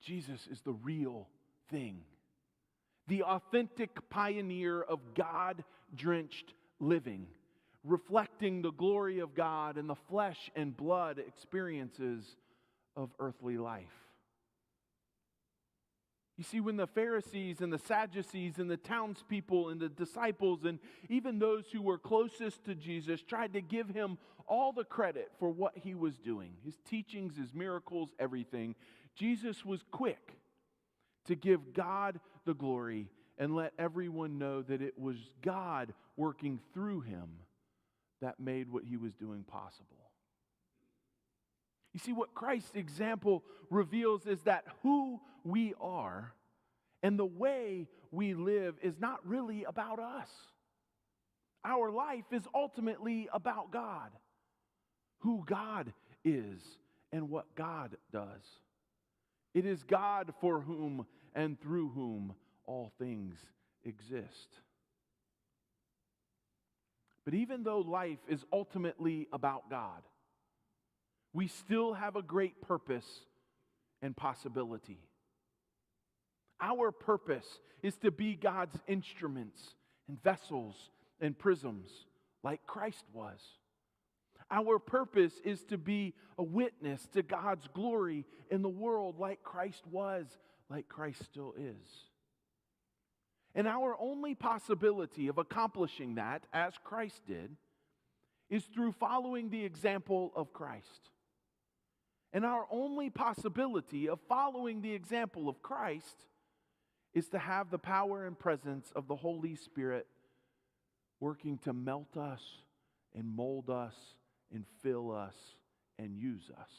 Jesus is the real thing. The authentic pioneer of God-drenched living, reflecting the glory of God in the flesh and blood experiences of earthly life. You see, when the Pharisees and the Sadducees and the townspeople and the disciples and even those who were closest to Jesus tried to give him all the credit for what he was doing, his teachings, his miracles, everything, Jesus was quick to give God the glory and let everyone know that it was God working through him that made what he was doing possible. You see, what Christ's example reveals is that who we are and the way we live is not really about us. Our life is ultimately about God, who God is and what God does. It is God for whom and through whom all things exist. But even though life is ultimately about God, we still have a great purpose and possibility. Our purpose is to be God's instruments and vessels and prisms like Christ was. Our purpose is to be a witness to God's glory in the world like Christ was, like Christ still is. And our only possibility of accomplishing that, as Christ did, is through following the example of Christ. And our only possibility of following the example of Christ is to have the power and presence of the Holy Spirit working to melt us and mold us and fill us and use us.